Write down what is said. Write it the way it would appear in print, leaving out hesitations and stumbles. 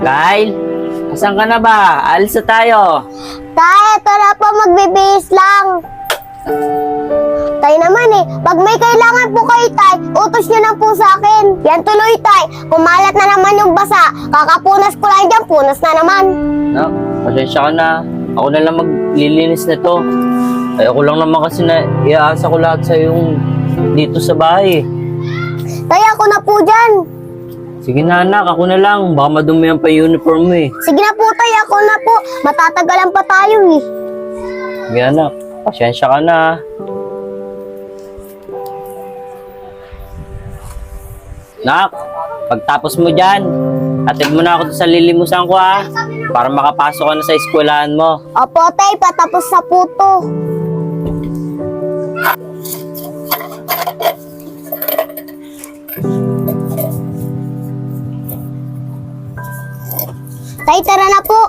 Kyle, asan ka na ba? Alis na tayo. Tay, ito na po, magbibihis lang. Tay naman pag may kailangan po kayo, Tay, utos nyo na po sa akin. Yan tuloy, Tay, kumalat na naman yung basa. Kakapunas ko lang dyan, punas na naman. Nak, pasensya ka na. Ako na lang maglilinis na to. Ay, ako lang naman kasi na iaasa ko lahat sa yung dito sa bahay. Tay, ako na po dyan. Sige na anak, ako na lang. Baka madumihan pa yung uniform mo eh. Sige na po, Tay, ako na po. Matatagalan pa tayo eh. Sige anak, pasensya ka na. Nak, pagtapos mo dyan, atid mo na ako sa lilimusan ko ha. Para makapasok ka na sa eskwelahan mo. Opo, Tay, patapos sa puto. Tay, tara na po.